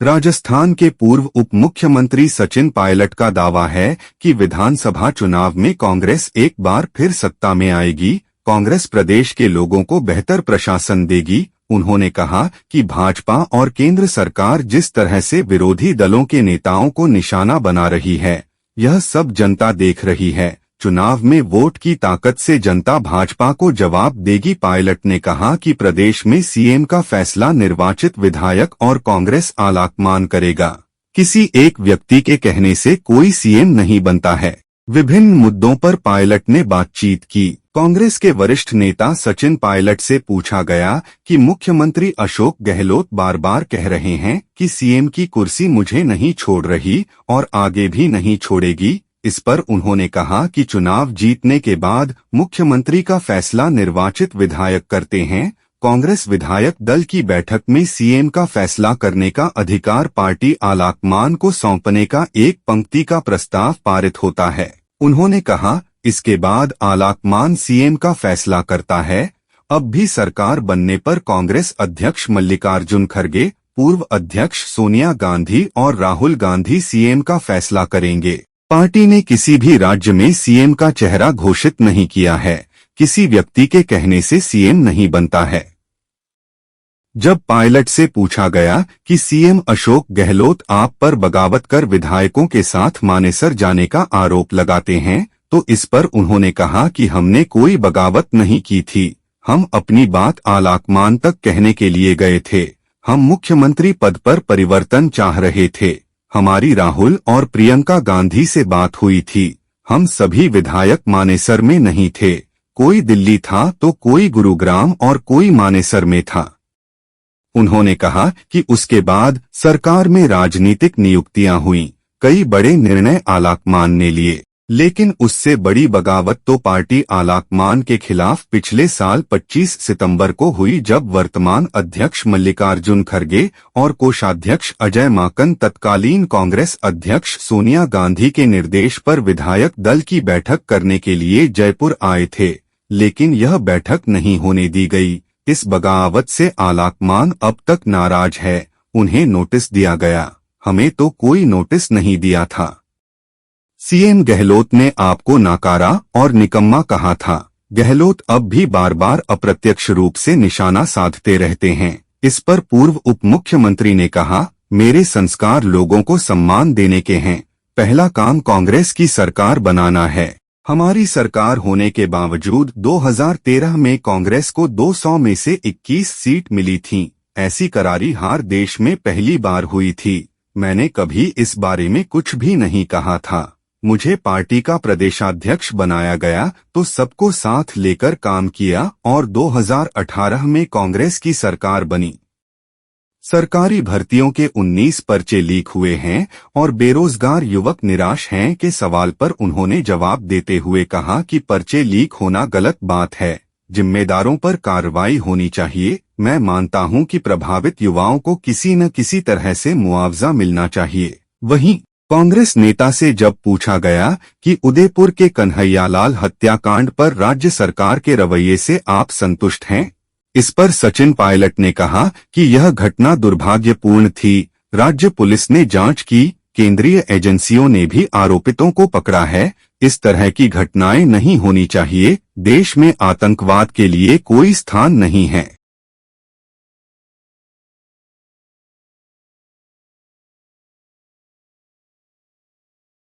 राजस्थान के पूर्व उप मुख्यमंत्री सचिन पायलट का दावा है कि विधानसभा चुनाव में कांग्रेस एक बार फिर सत्ता में आएगी। कांग्रेस प्रदेश के लोगों को बेहतर प्रशासन देगी। उन्होंने कहा कि भाजपा और केंद्र सरकार जिस तरह से विरोधी दलों के नेताओं को निशाना बना रही है, यह सब जनता देख रही है। चुनाव में वोट की ताकत से जनता भाजपा को जवाब देगी। पायलट ने कहा कि प्रदेश में सीएम का फैसला निर्वाचित विधायक और कांग्रेस आलाकमान करेगा। किसी एक व्यक्ति के कहने से कोई सीएम नहीं बनता है। विभिन्न मुद्दों पर पायलट ने बातचीत की। कांग्रेस के वरिष्ठ नेता सचिन पायलट से पूछा गया कि मुख्यमंत्री अशोक गहलोत बार बार कह रहे हैं कि सीएम की कुर्सी मुझे नहीं छोड़ रही और आगे भी नहीं छोड़ेगी। इस पर उन्होंने कहा कि चुनाव जीतने के बाद मुख्यमंत्री का फैसला निर्वाचित विधायक करते हैं। कांग्रेस विधायक दल की बैठक में सीएम का फैसला करने का अधिकार पार्टी आलाकमान को सौंपने का एक पंक्ति का प्रस्ताव पारित होता है। उन्होंने कहा, इसके बाद आलाकमान सीएम का फैसला करता है। अब भी सरकार बनने पर कांग्रेस अध्यक्ष मल्लिकार्जुन खड़गे, पूर्व अध्यक्ष सोनिया गांधी और राहुल गांधी सीएम का फैसला करेंगे। पार्टी ने किसी भी राज्य में सीएम का चेहरा घोषित नहीं किया है। किसी व्यक्ति के कहने से सीएम नहीं बनता है। जब पायलट से पूछा गया कि सीएम अशोक गहलोत आप पर बगावत कर विधायकों के साथ मानेसर जाने का आरोप लगाते हैं, तो इस पर उन्होंने कहा कि हमने कोई बगावत नहीं की थी। हम अपनी बात आलाकमान तक कहने के लिए गए थे। हम मुख्यमंत्री पद पर परिवर्तन चाह रहे थे। हमारी राहुल और प्रियंका गांधी से बात हुई थी। हम सभी विधायक मानेसर में नहीं थे। कोई दिल्ली था तो कोई गुरुग्राम और कोई मानेसर में था। उन्होंने कहा कि उसके बाद सरकार में राजनीतिक नियुक्तियां हुईं। कई बड़े निर्णय आलाकमान ने लिए, लेकिन उससे बड़ी बगावत तो पार्टी आलाकमान के खिलाफ पिछले साल 25 सितंबर को हुई, जब वर्तमान अध्यक्ष मल्लिकार्जुन खड़गे और कोषाध्यक्ष अजय माकन तत्कालीन कांग्रेस अध्यक्ष सोनिया गांधी के निर्देश पर विधायक दल की बैठक करने के लिए जयपुर आए थे, लेकिन यह बैठक नहीं होने दी गई। इस बगावत से आलाकमान अब तक नाराज है। उन्हें नोटिस दिया गया, हमें तो कोई नोटिस नहीं दिया था। सीएम गहलोत ने आपको नाकारा और निकम्मा कहा था। गहलोत अब भी बार बार अप्रत्यक्ष रूप से निशाना साधते रहते हैं। इस पर पूर्व उप मुख्यमंत्री ने कहा, मेरे संस्कार लोगों को सम्मान देने के हैं। पहला काम कांग्रेस की सरकार बनाना है। हमारी सरकार होने के बावजूद 2013 में कांग्रेस को 200 में से 21 सीट मिली थीं। ऐसी करारी हार देश में पहली बार हुई थी। मैंने कभी इस बारे में कुछ भी नहीं कहा था। मुझे पार्टी का प्रदेशाध्यक्ष बनाया गया तो सबको साथ लेकर काम किया और 2018 में कांग्रेस की सरकार बनी। सरकारी भर्तियों के 19 पर्चे लीक हुए हैं और बेरोजगार युवक निराश हैं के सवाल पर उन्होंने जवाब देते हुए कहा कि पर्चे लीक होना गलत बात है। जिम्मेदारों पर कार्रवाई होनी चाहिए। मैं मानता हूं कि प्रभावित युवाओं को किसी न किसी तरह से मुआवजा मिलना चाहिए। वहीं कांग्रेस नेता से जब पूछा गया कि उदयपुर के कन्हैयालाल हत्याकांड पर राज्य सरकार के रवैये से आप संतुष्ट हैं, इस पर सचिन पायलट ने कहा कि यह घटना दुर्भाग्यपूर्ण थी। राज्य पुलिस ने जांच की, केंद्रीय एजेंसियों ने भी आरोपितों को पकड़ा है। इस तरह की घटनाएं नहीं होनी चाहिए। देश में आतंकवाद के लिए कोई स्थान नहीं है।